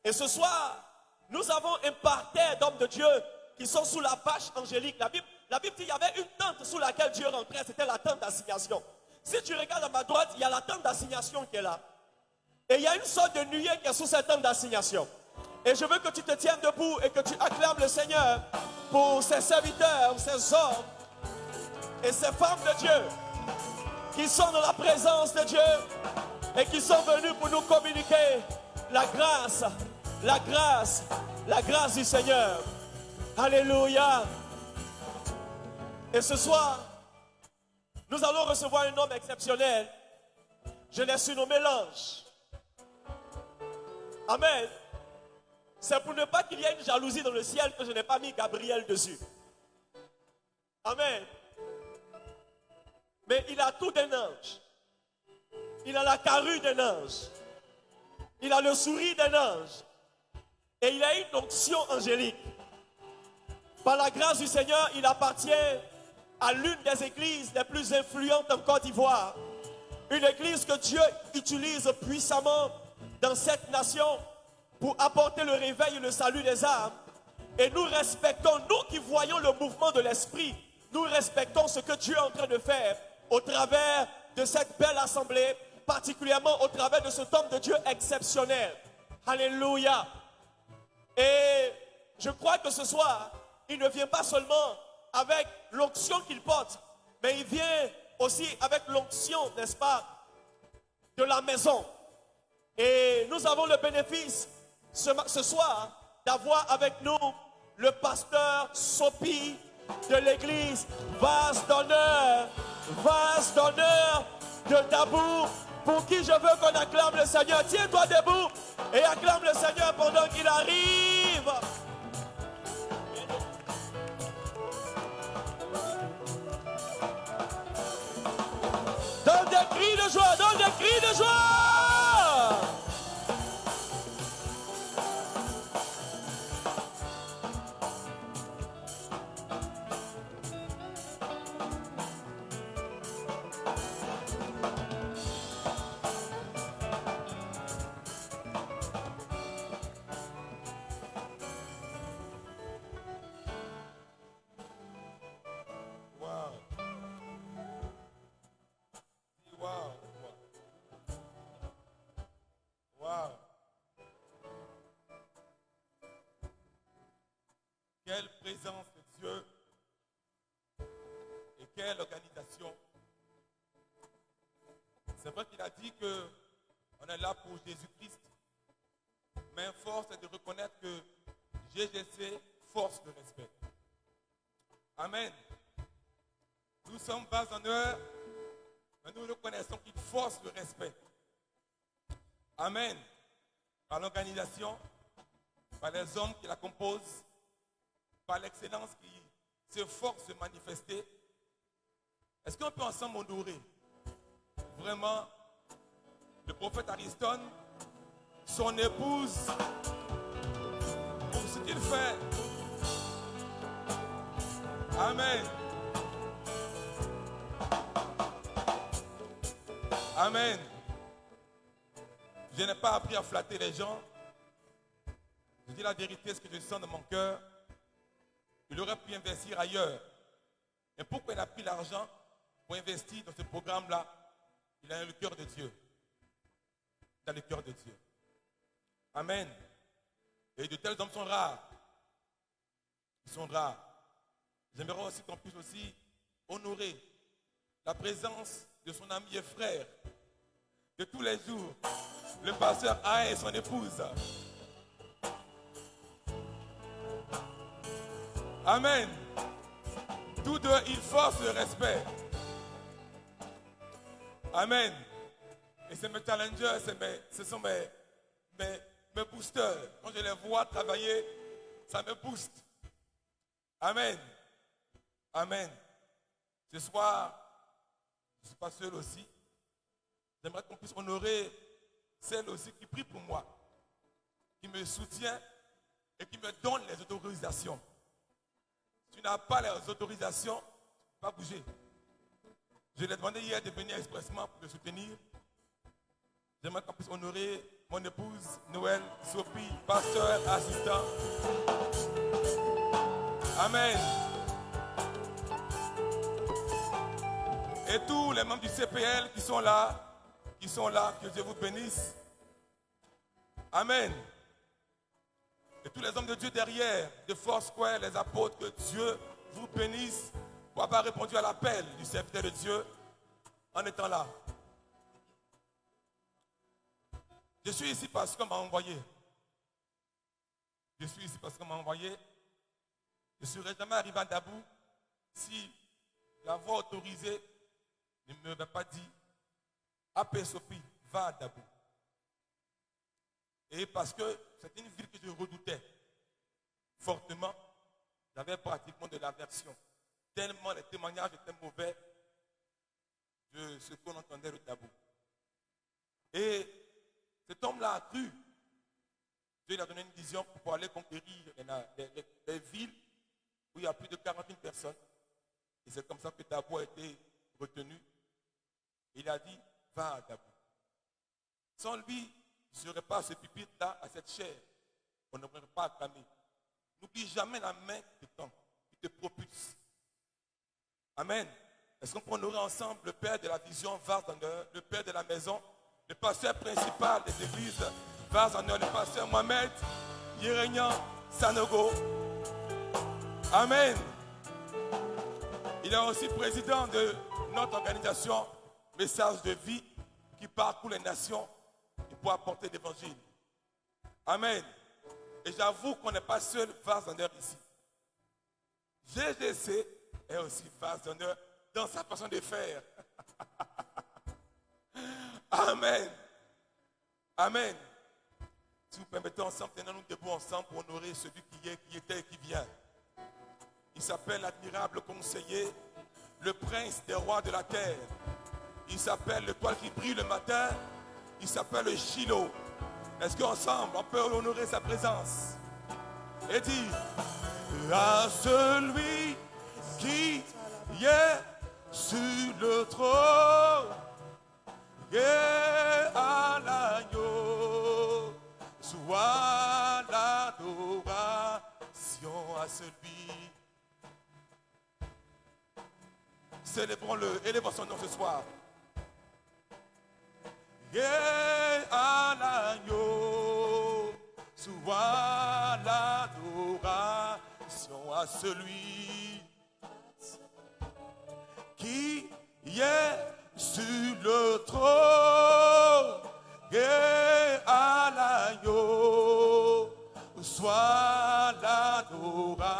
Et ce soir, nous avons un parterre d'hommes de Dieu qui sont sous la bâche angélique. La Bible dit qu'il y avait une tente sous laquelle Dieu rentrait, c'était la tente d'assignation. Si tu regardes à ma droite, il y a la tente d'assignation qui est là. Et il y a une sorte de nuée qui est sous cette tente d'assignation. Et je veux que tu te tiennes debout et que tu acclames le Seigneur pour ses serviteurs, ses hommes et ces femmes de Dieu qui sont dans la présence de Dieu et qui sont venus pour nous communiquer la grâce, la grâce, la grâce du Seigneur. Alléluia. Et ce soir, nous allons recevoir un homme exceptionnel. Je l'ai surnommé l'ange. Amen. C'est pour ne pas qu'il y ait une jalousie dans le ciel que je n'ai pas mis Gabriel dessus. Amen. Mais il a tout d'un ange. Il a la carrure d'un ange. Il a le sourire d'un ange. Et il a une onction angélique. Par la grâce du Seigneur, il appartient à l'une des églises les plus influentes en Côte d'Ivoire. Une église que Dieu utilise puissamment dans cette nation pour apporter le réveil et le salut des âmes. Et nous respectons, nous qui voyons le mouvement de l'esprit, nous respectons ce que Dieu est en train de faire au travers de cette belle assemblée, particulièrement au travers de cet homme de Dieu exceptionnel. Alléluia. Et je crois que ce soir, il ne vient pas seulement avec l'onction qu'il porte, mais il vient aussi avec l'onction, n'est-ce pas, de la maison. Et nous avons le bénéfice ce soir d'avoir avec nous le pasteur Sopi de l'église Vase d'honneur de Dabou, pour qui je veux qu'on acclame le Seigneur. Tiens-toi debout et acclame le Seigneur pendant qu'il arrive. Donne des cris de joie, donne des cris de joie. Quelle présence de Dieu et quelle organisation. C'est vrai qu'il a dit qu'on est là pour Jésus-Christ, mais force est de reconnaître que GGC force le respect. Amen. Nous sommes Vase d'honneur, mais nous reconnaissons qu'il force le respect. Amen. Par l'organisation, par les hommes qui la composent, par l'excellence qui s'efforce de manifester. Est-ce qu'on peut ensemble honorer vraiment le prophète Ariston, son épouse, pour ce qu'il fait? Amen. Amen. Je n'ai pas appris à flatter les gens. Je dis la vérité, ce que je sens dans mon cœur. Il aurait pu investir ailleurs. Et pourquoi il a pris l'argent pour investir dans ce programme-là? Il a le cœur de Dieu. Il a le cœur de Dieu. Amen. Et de tels hommes sont rares. Ils sont rares. J'aimerais aussi qu'on puisse aussi honorer la présence de son ami et frère de tous les jours, le pasteur A et son épouse. Amen. Tous deux, ils forcent le respect. Amen. Et c'est mes challengers, ce sont mes boosters. Quand je les vois travailler, ça me booste. Amen. Amen. Ce soir, je ne suis pas seul aussi. J'aimerais qu'on puisse honorer celle aussi qui prie pour moi, qui me soutient et qui me donne les autorisations. Si tu n'as pas les autorisations, tu ne peux pas bouger. Je lui ai demandé hier de venir expressement pour me soutenir. J'aimerais qu'on puisse honorer mon épouse Noël, Sophie, pasteur, assistant. Amen. Et tous les membres du CPL qui sont là, que Dieu vous bénisse. Amen. Et tous les hommes de Dieu derrière, de Foursquare, les apôtres, que Dieu vous bénisse pour avoir répondu à l'appel du serviteur de Dieu en étant là. Je suis ici parce qu'on m'a envoyé. Je suis ici parce qu'on m'a envoyé. Je ne serais jamais arrivé à Dabou si la voix autorisée ne m'avait pas dit appelle Sophie, va à Dabou. Et parce que c'est une ville que je redoutais fortement, j'avais pratiquement de l'aversion. Tellement les témoignages étaient mauvais de ce qu'on entendait de Dabou. Et cet homme-là a cru. Dieu lui a donné une vision pour aller conquérir les villes où il y a plus de 40 000 personnes. Et c'est comme ça que Dabou a été retenu. Il a dit, va à Dabou. Sans lui, je ne serais pas à ce pupitre-là, à cette chair. On ne pourrait pas acclamer. N'oublie jamais la main qui te tend, qui te propulse. Amen. Est-ce qu'on peut honorer ensemble le père de la vision, Vars d'honneur, le père de la maison, le pasteur principal des églises, Vars d'honneur, le pasteur Mohamed Yerenian Sanogo. Amen. Il est aussi président de notre organisation Message de vie qui parcourt les nations pour apporter l'évangile. Amen. Et j'avoue qu'on n'est pas seul Vars d'honneur ici. GGC est aussi Vars d'honneur dans sa façon de faire. Amen. Amen. Si vous permettez ensemble, tenons-nous debout ensemble pour honorer celui qui est, qui était et qui vient. Il s'appelle l'admirable conseiller, le prince des rois de la terre. Il s'appelle l'étoile qui brille le matin. Il s'appelle le Shiloh. Est-ce qu'ensemble, on peut honorer sa présence et dire à celui qui est sur le trône et à l'agneau, soit l'adoration à celui. Célébrons-le, élevons son nom ce soir. Et à l'agneau, soit l'adoration à celui qui est sur le trône. Et à l'agneau, soit l'adoration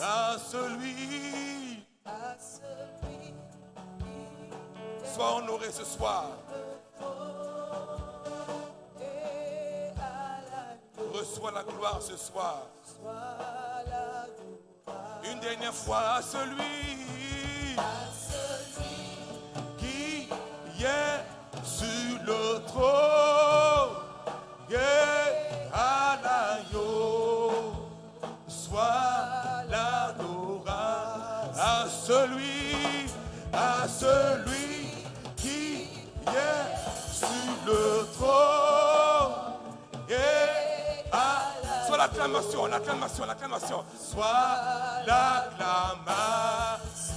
à celui. Sois honoré ce soir. Reçois la gloire ce soir. Une dernière fois à celui qui est sur le trône et à l'agneau. Soit l'adoration à celui qui est sur le trône et à soit l'acclamation, soit l'acclamation,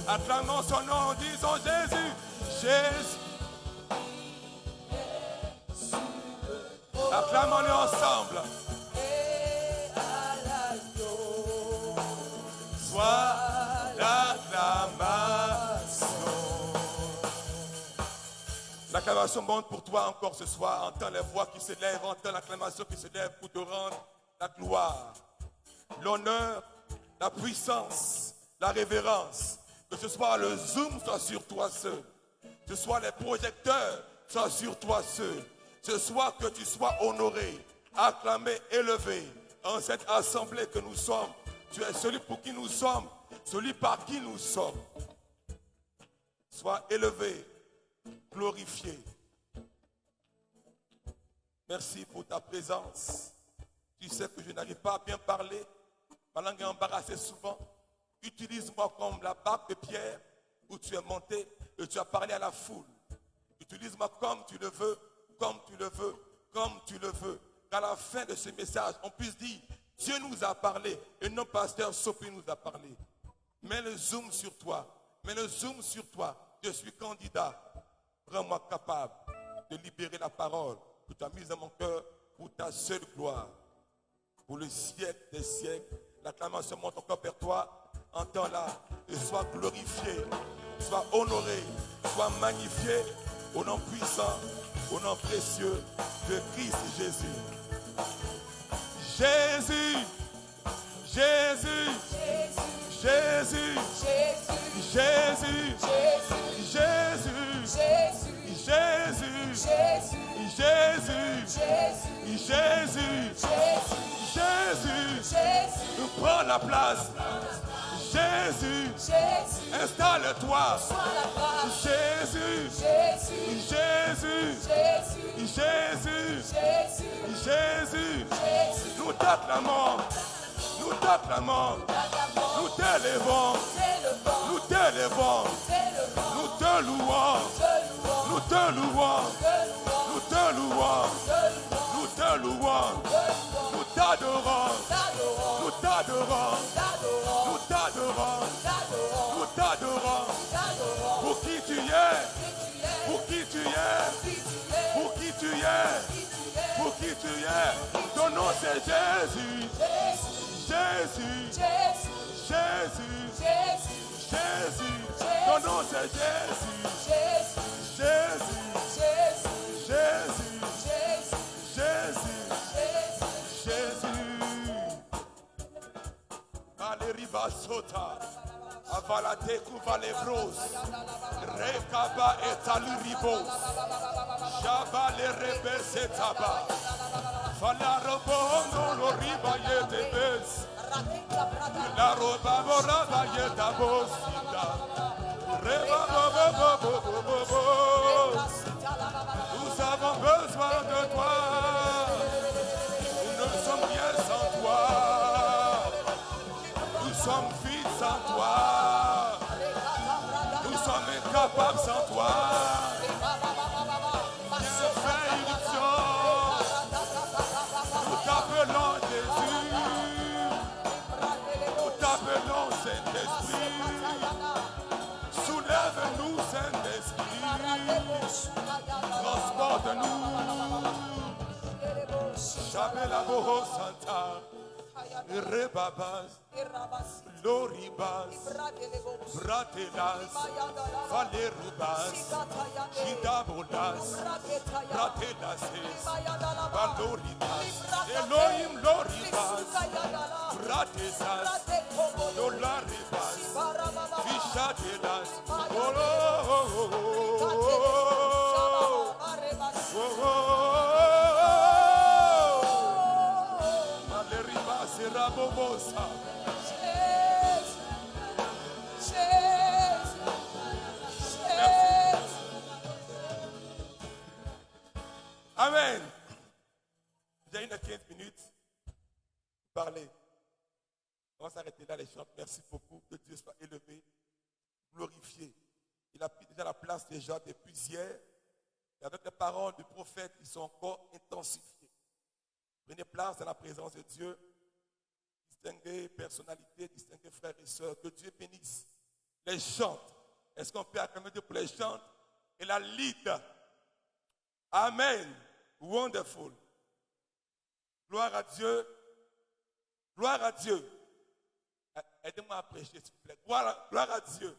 acclamons son nom, disons Jésus, Jésus. Acclamons-le ensemble. Soit l'acclamation. L'acclamation monte pour toi encore ce soir. Entends les voix qui s'élèvent, entends l'acclamation qui s'élève pour te rendre la gloire, l'honneur, la puissance, la révérence. Que ce soit le zoom soit sur toi seul, que ce soit les projecteurs soient sur toi seul. Ce soir que tu sois honoré, acclamé, élevé en cette assemblée que nous sommes. Tu es celui pour qui nous sommes, celui par qui nous sommes. Sois élevé, glorifié. Merci pour ta présence. Tu sais que je n'arrive pas à bien parler. Ma langue est embarrassée souvent. Utilise-moi comme la barque de Pierre où tu es monté et tu as parlé à la foule. Utilise-moi comme tu le veux, comme tu le veux. Qu'à la fin de ce message, on puisse dire, Dieu nous a parlé et non pasteur Sophie nous a parlé. Mets le zoom sur toi. Mets le zoom sur toi. Je suis candidat. Rends-moi capable de libérer la parole que tu as mise dans mon cœur pour ta seule gloire. Pour le siècle des siècles, l'acclamation monte encore vers toi. Entends-la et sois glorifié, sois honoré, sois magnifié au nom puissant, au nom précieux de Christ Jésus. Jésus, Jésus, Jésus, Jésus, Jésus, Jésus, Jésus, prends la place. Jésus, installe-toi. Jésus, Jésus, Jésus, nous t'acclamons, nous t'acclamons, nous t'élevons, nous t'élevons, nous te louons, nous te louons, nous te louons, nous te louons, nous t'adorons, nous t'adorons, nous t'adorons, nous t'adorons, pour qui tu es, pour qui tu es, pour qui tu es, pour qui tu es, ton nom c'est Jésus, Jésus, Jésus, Jésus, ton nom c'est Jésus, Jésus, Jésus, Jésus, Jésus. Aleriba sota, avalate kuvalebros, rekaba etaluribos, jabale rebesetaba, valarobondo loriba yetebes, la roba boraba yetabos, reba bobo. Nous avons besoin de toi, nous ne sommes rien sans toi. Nous sommes vides sans toi. Nous sommes incapables sans toi. Viens faire irruption. Nous t'appelons Jésus. Nous t'appelons Saint-Esprit. Soulève-nous, Saint-Esprit. Transporte-nous. Shabela Boho Santa. Rebabas, Loribas, Bratelas, Valerubas, Chidabolas, Bratelases, Valoridas, Elohim Loribas, Bratesas, Dolaribas, Fichadelas, Rabobosa. Amen. J'ai une 15 minutes pour parler. On va s'arrêter là, les chants. Merci beaucoup. Que Dieu soit élevé, glorifié. Il a pris déjà la place déjà depuis hier. Et avec les paroles du prophète, ils sont encore intensifiés. Prenez place dans la présence de Dieu. Distingués personnalités, distingués frères et sœurs, que Dieu bénisse. Les chantes, est-ce qu'on peut acclamer Dieu pour les chantes et la lead? Amen. Wonderful. Gloire à Dieu. Gloire à Dieu. Aidez-moi à prêcher, s'il vous plaît. Gloire à Dieu.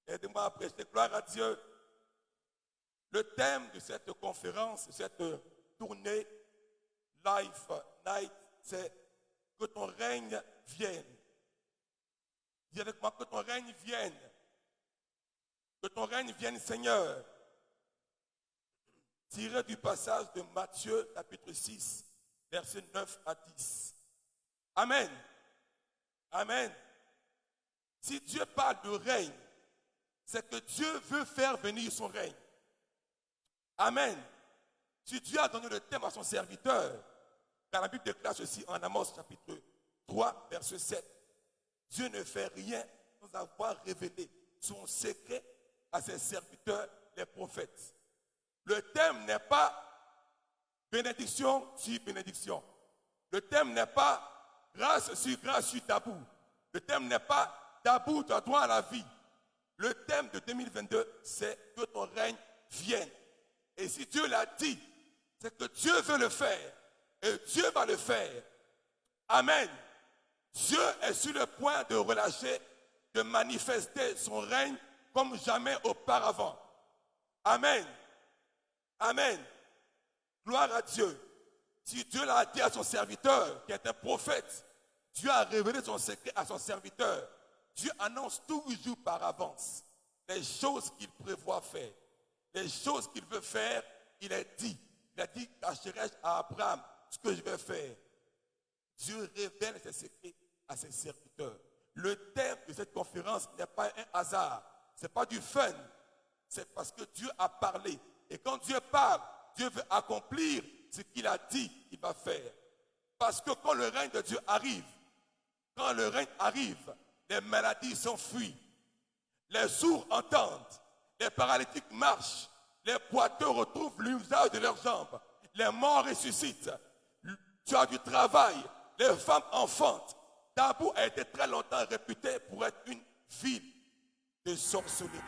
Aidez-moi à prêcher. Gloire à Dieu. Le thème de cette conférence, de cette tournée Life Night, c'est que ton règne vienne. Dis avec moi, que ton règne vienne. Que ton règne vienne, Seigneur. Tiré du passage de Matthieu, chapitre 6, versets 9 à 10. Amen. Amen. Si Dieu parle de règne, c'est que Dieu veut faire venir son règne. Amen. Si Dieu a donné le thème à son serviteur, car la Bible déclare ceci en Amos chapitre 3, verset 7. Dieu ne fait rien sans avoir révélé son secret à ses serviteurs, les prophètes. Le thème n'est pas bénédiction sur bénédiction. Le thème n'est pas grâce sur Dabou. Le thème n'est pas Dabou, tu as droit à la vie. Le thème de 2022, c'est que ton règne vienne. Et si Dieu l'a dit, c'est que Dieu veut le faire. Et Dieu va le faire. Amen. Dieu est sur le point de relâcher, de manifester son règne comme jamais auparavant. Amen. Amen. Gloire à Dieu. Si Dieu l'a dit à son serviteur, qui est un prophète, Dieu a révélé son secret à son serviteur. Dieu annonce toujours par avance les choses qu'il prévoit faire. Les choses qu'il veut faire, il a dit. Il a dit, cacherai-je à Abraham ce que je vais faire. Dieu révèle ses secrets à ses serviteurs. Le thème de cette conférence n'est pas un hasard. Ce n'est pas du fun. C'est parce que Dieu a parlé. Et quand Dieu parle, Dieu veut accomplir ce qu'il a dit qu'il va faire. Parce que quand le règne de Dieu arrive, les maladies s'enfuient. Les sourds entendent. Les paralytiques marchent. Les boiteux retrouvent l'usage de leurs jambes. Les morts ressuscitent. Tu as du travail. Les femmes enfantent. Dabou a été très longtemps réputé pour être une ville de sorcellerie.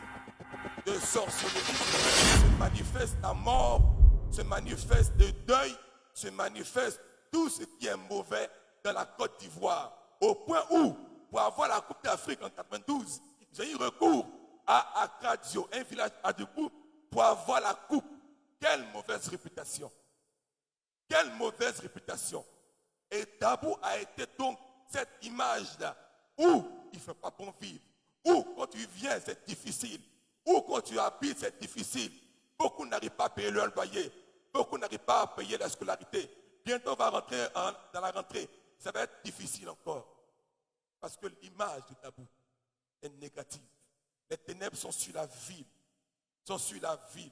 De sorcellerie. Se manifeste la mort, se manifeste le deuil, se manifeste tout ce qui est mauvais dans la Côte d'Ivoire. Au point où, pour avoir la Coupe d'Afrique en 92, j'ai eu recours à Akadio, un village à deux coupes, pour avoir la coupe. Quelle mauvaise réputation. Quelle mauvaise réputation. Et Dabou a été donc cette image-là où il ne fait pas bon vivre. Où quand tu viens, c'est difficile. Où quand tu habites, c'est difficile. Beaucoup n'arrivent pas à payer leur loyer. Beaucoup n'arrivent pas à payer la scolarité. Bientôt on va rentrer dans la rentrée. Ça va être difficile encore. Parce que l'image de Dabou est négative. Les ténèbres sont sur la ville. Sont sur la ville.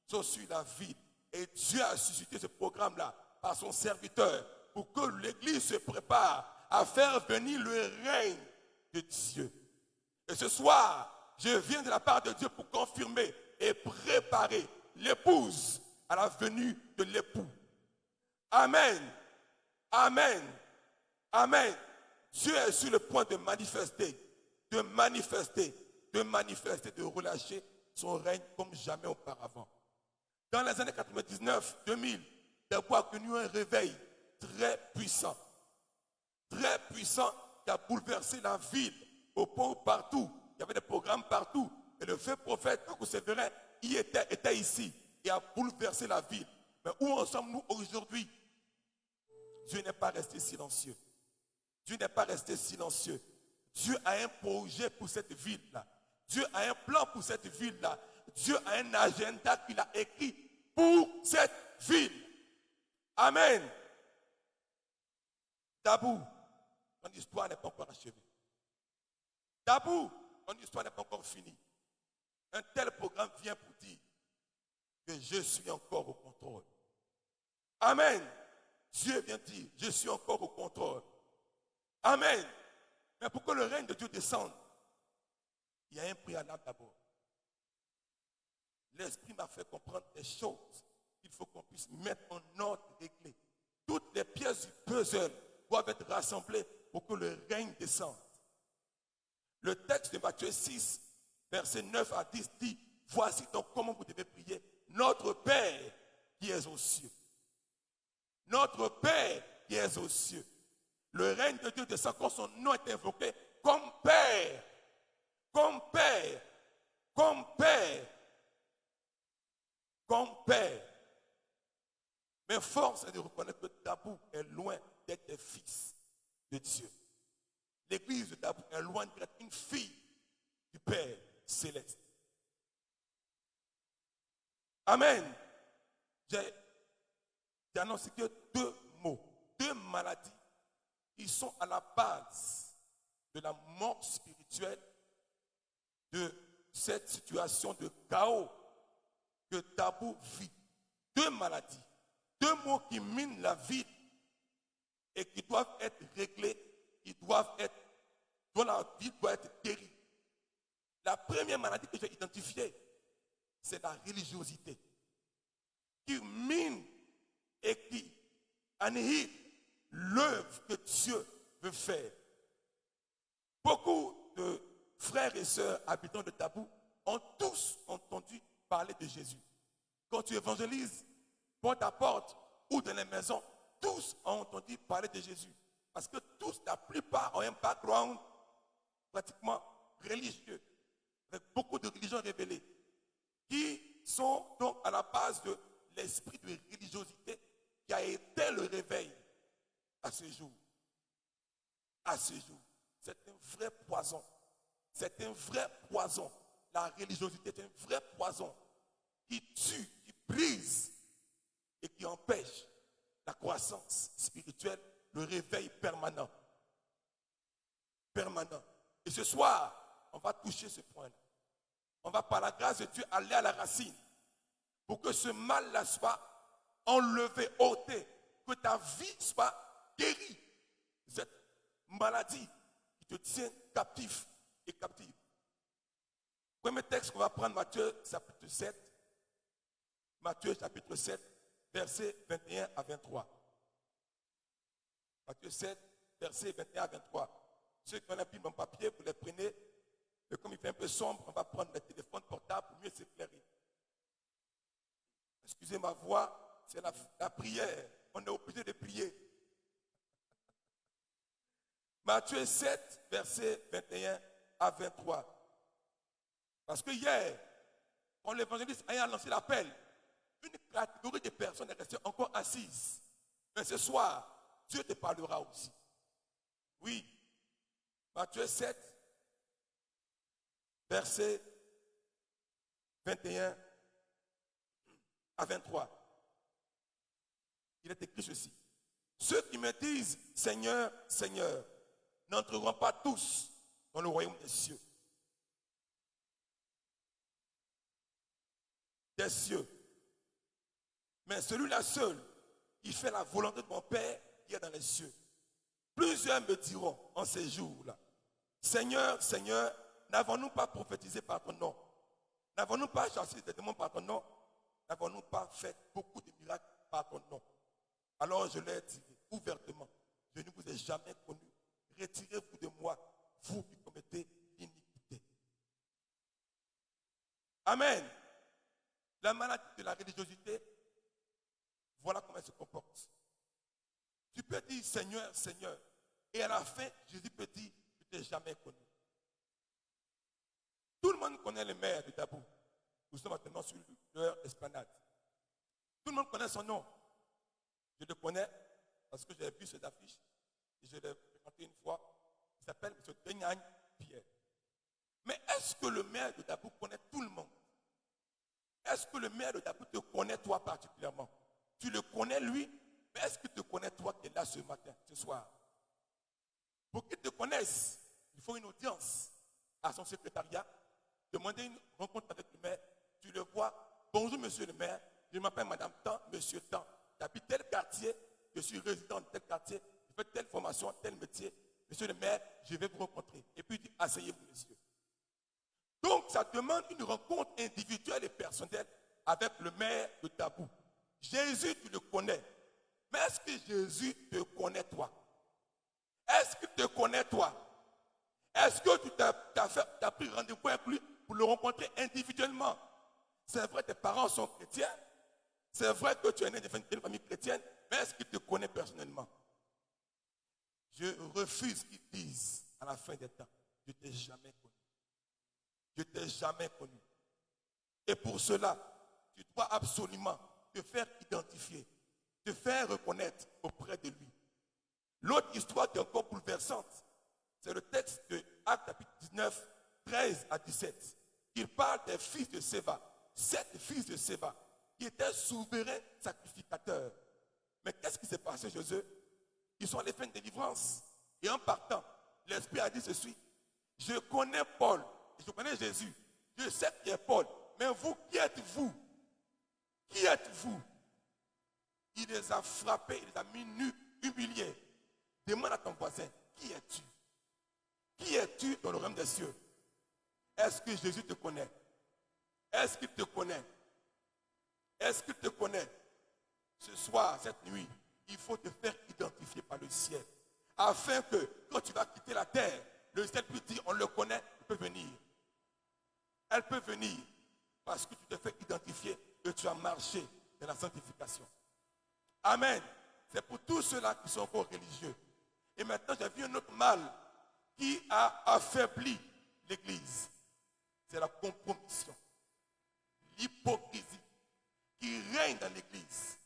Sont sur la ville. Et Dieu a suscité ce programme-là par son serviteur pour que l'Église se prépare à faire venir le règne de Dieu. Et ce soir, je viens de la part de Dieu pour confirmer et préparer l'épouse à la venue de l'époux. Amen. Amen. Amen. Dieu est sur le point de manifester, de relâcher son règne comme jamais auparavant. Dans les années 99-2000, Dabou a connu un réveil très puissant qui a bouleversé la ville au point où partout, il y avait des programmes partout. Et le fait prophète, Kakou Séverin, était ici et a bouleversé la ville. Mais où en sommes-nous aujourd'hui? Dieu n'est pas resté silencieux. Dieu n'est pas resté silencieux. Dieu a un projet pour cette ville-là. Dieu a un plan pour cette ville-là. Dieu a un agenda qu'il a écrit pour cette ville. Amen. Dabou, ton histoire n'est pas encore achevée. Dabou, ton histoire n'est pas encore finie. Un tel programme vient pour dire que je suis encore au contrôle. Amen. Dieu vient dire, je suis encore au contrôle. Amen. Mais pour que le règne de Dieu descende, il y a un préalable d'abord. L'Esprit m'a fait comprendre des choses qu'il faut qu'on puisse mettre en ordre, régler. Toutes les pièces du puzzle doivent être rassemblées pour que le règne descende. Le texte de Matthieu 6, versets 9 à 10 dit, voici donc comment vous devez prier. Notre Père qui est aux cieux. Notre Père qui est aux cieux. Le règne de Dieu descend quand son nom est invoqué comme Père. Comme Père. Comme Père. Comme Père. Mais force est de reconnaître que Dabou est loin d'être un fils de Dieu. L'église de Dabou est loin d'être une fille du Père céleste. Amen. J'ai annoncé que deux mots, deux maladies qui sont à la base de la mort spirituelle, de cette situation de chaos que Dabou vit. Deux maladies, deux mots qui minent la vie et qui doivent être réglés, dont la vie doit être guérie. La première maladie que j'ai identifiée, c'est la religiosité qui mine et qui annihile l'œuvre que Dieu veut faire. Beaucoup de frères et sœurs habitants de Tabou ont tous entendu parler de Jésus. Quand tu évangélises porte à porte ou dans les maisons, tous ont entendu parler de Jésus. Parce que tous, la plupart ont un background pratiquement religieux, avec beaucoup de religions révélées, qui sont donc à la base de l'esprit de religiosité qui a été le réveil à ce jour. À ce jour. C'est un vrai poison. C'est un vrai poison. La religiosité est un vrai poison qui tue, qui brise et qui empêche la croissance spirituelle, le réveil permanent. Permanent. Et ce soir, on va toucher ce point-là. On va par la grâce de Dieu aller à la racine pour que ce mal-là soit enlevé, ôté, que ta vie soit guérie de cette maladie qui te tient captif et captive. Premier texte qu'on va prendre, Matthieu chapitre 7. Matthieu chapitre 7, versets 21 à 23. Matthieu 7, versets 21 à 23. Ceux qui ont la Bible en papier, vous les prenez. Et comme il fait un peu sombre, on va prendre le téléphone portable pour mieux s'éclairer. Excusez ma voix, c'est la prière. On est obligé de prier. Matthieu 7, versets 21 à 23. Parce que hier, quand l'évangéliste ayant lancé l'appel, une catégorie de personnes est restée encore assise. Mais ce soir, Dieu te parlera aussi. Oui. Matthieu 7, versets 21 à 23. Il est écrit ceci. Ceux qui me disent Seigneur, Seigneur, n'entreront pas tous dans le royaume des cieux. Des cieux. Mais celui-là seul qui fait la volonté de mon Père qui est dans les cieux. Plusieurs me diront en ces jours-là, Seigneur, Seigneur, n'avons-nous pas prophétisé par ton nom? N'avons-nous pas chassé des démons par ton nom? N'avons-nous pas fait beaucoup de miracles par ton nom? Alors je leur dirai ouvertement, je ne vous ai jamais connu. Retirez-vous de moi, vous qui commettez l'iniquité. Amen. La maladie de la religiosité, voilà comment elle se comporte. Tu peux dire Seigneur, Seigneur. Et à la fin, Jésus peut dire, je ne t'ai jamais connu. Tout le monde connaît le maire de Tabou. Nous sommes actuellement sur leur esplanade. Tout le monde connaît son nom. Je le connais parce que j'ai vu cette affiche et je l'ai fréquenté une fois. Il s'appelle M. Tenyagne Pierre. Mais est-ce que le maire de Tabou connaît tout le monde? Est-ce que le maire de Tabou te connaît toi particulièrement? Tu le connais lui, mais est-ce qu'il te connaît toi qui es là ce matin, ce soir? Pour qu'il te connaisse, il faut une audience à son secrétariat, demander une rencontre avec le maire. Tu le vois, bonjour monsieur le maire, je m'appelle madame Tant, monsieur Tant. J'habite tel quartier, je suis résident de tel quartier, je fais telle formation, tel métier. Monsieur le maire, je vais vous rencontrer. Et puis il dit, asseyez-vous monsieur. Donc ça demande une rencontre individuelle et personnelle avec le maire de Tabou. Jésus, tu le connais. Mais est-ce que Jésus te connaît toi? Est-ce qu'il te connaît toi? Est-ce que tu as pris rendez-vous avec lui pour le rencontrer individuellement? C'est vrai que tes parents sont chrétiens. C'est vrai que tu es né d'une famille chrétienne. Mais est-ce qu'il te connaît personnellement? Je refuse qu'ils disent à la fin des temps, je ne t'ai jamais connu. Je ne t'ai jamais connu. Et pour cela, tu dois absolument te faire identifier, te faire reconnaître auprès de lui. L'autre histoire qui est encore bouleversante, c'est le texte de Actes chapitre 19, 13 à 17. Il parle des fils de Séva, 7 fils de Séva, qui étaient souverains sacrificateurs. Mais qu'est-ce qui s'est passé chez eux? Ils sont allés faire une délivrance. Et en partant, l'Esprit a dit ceci: je connais Paul, je connais Jésus, je sais qui est Paul, mais vous, qui êtes-vous? Qui êtes-vous? Il les a frappés, il les a mis nus, humiliés. Demande à ton voisin, qui es-tu? Qui es-tu dans le royaume des cieux? Est-ce que Jésus te connaît? Est-ce qu'il te connaît? Est-ce qu'il te connaît? ce soir, cette nuit, il faut te faire identifier par le ciel. Afin que quand tu vas quitter la terre, le ciel peut dire, on le connaît, il peut venir. Elle peut venir parce que tu te fais identifier et tu as marché dans la sanctification. Amen. C'est pour tous ceux-là qui sont encore religieux. Et maintenant, j'ai vu un autre mal qui a affaibli l'Église. C'est la compromission, l'hypocrisie qui règne dans l'Église.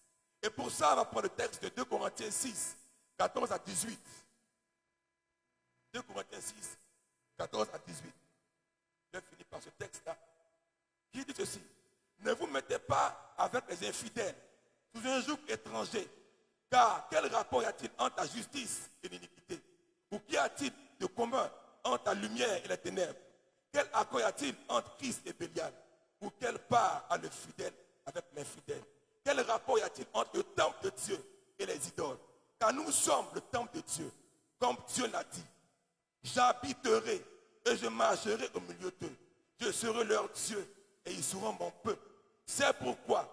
Et pour ça, on va prendre le texte de 2 Corinthiens 6, 14 à 18. 2 Corinthiens 6, 14 à 18. Je vais finir par ce texte-là. Qui dit ceci: ne vous mettez pas avec les infidèles sous un joug étranger, car quel rapport y a-t-il entre la justice et l'iniquité? Ou qu'y a-t-il de commun entre la lumière et les ténèbres? Quel accord y a-t-il entre Christ et Bélial? Ou quelle part a le fidèle avec l'infidèle? Quel rapport y a-t-il entre le temple de Dieu et les idoles? Car nous sommes le temple de Dieu, comme Dieu l'a dit. J'habiterai et je marcherai au milieu d'eux. Je serai leur Dieu et ils seront mon peuple. C'est pourquoi,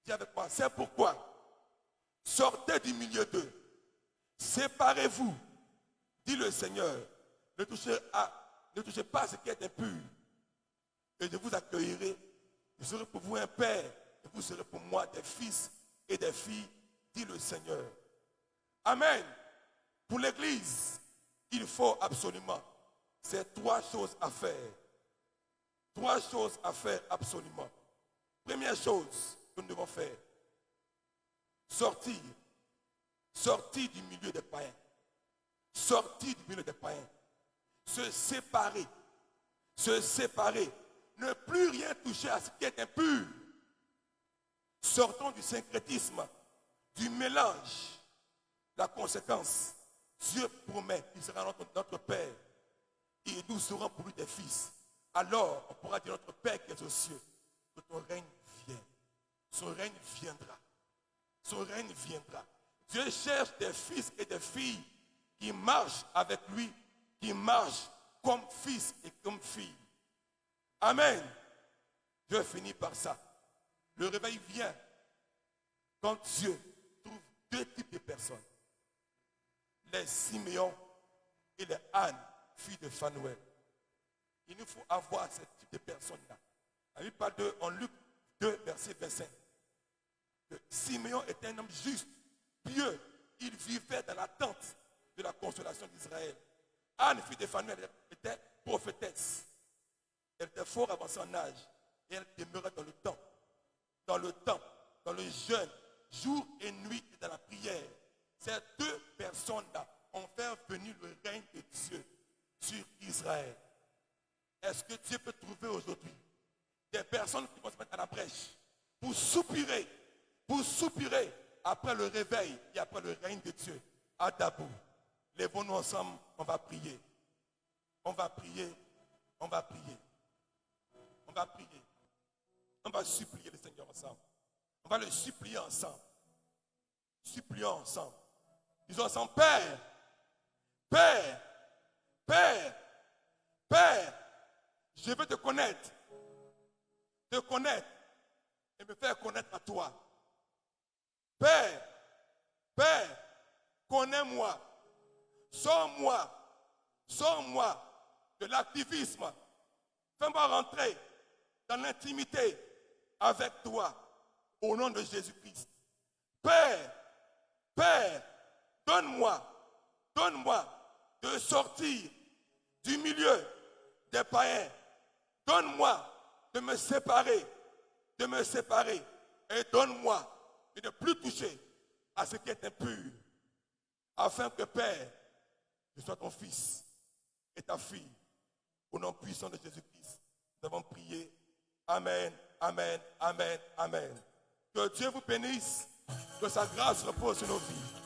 dis avec moi, c'est pourquoi, sortez du milieu d'eux, séparez-vous, dit le Seigneur, ne touchez pas à ce qui est impur, et je vous accueillerai, je serai pour vous un père, et vous serez pour moi des fils et des filles, dit le Seigneur. Amen. Pour l'Église, il faut absolument ces 3 choses à faire. 3 choses à faire absolument. Première chose que nous devons faire, sortir du milieu des païens. Sortir du milieu des païens. Se séparer. Ne plus rien toucher à ce qui est impur. Sortons du syncrétisme, du mélange. La conséquence, Dieu promet qu'il sera notre Père et nous serons pour lui des fils. Alors, on pourra dire notre Père qui est aux cieux, que ton règne vienne. Son règne viendra. Son règne viendra. Dieu cherche des fils et des filles qui marchent avec lui, qui marchent comme fils et comme filles. Amen. Je finis par ça. Le réveil vient quand Dieu trouve 2 types de personnes. Les Siméon et les Anne, filles de Phanuel. Il nous faut avoir ce type de personnes-là. La Bible parle en Luc 2, verset 25. Siméon était un homme juste, pieux. Il vivait dans l'attente de la consolation d'Israël. Anne, fille de Phanuel, était prophétesse. Elle était fort avancée en âge. Et elle demeurait dans le jeûne, jour et nuit et dans la prière. Ces 2 personnes-là ont fait venir le règne de Dieu sur Israël. Est-ce que Dieu peut trouver aujourd'hui des personnes qui vont se mettre à la brèche pour soupirer après le réveil et après le règne de Dieu à Dabou? Lèvons-nous ensemble, on va prier. On va prier. On va supplier le Seigneur ensemble. On va le supplier ensemble. Supplions ensemble. Disons ensemble: Père, je veux te connaître et me faire connaître à toi. Père, connais-moi, sors-moi de l'activisme, fais-moi rentrer dans l'intimité avec toi, au nom de Jésus-Christ. Père, donne-moi de sortir du milieu des païens. Donne-moi de me séparer et donne-moi de ne plus toucher à ce qui est impur, afin que, Père, je sois ton fils et ta fille, au nom puissant de Jésus-Christ. Nous avons prié. Amen, amen, amen, amen. Que Dieu vous bénisse, que sa grâce repose sur nos vies.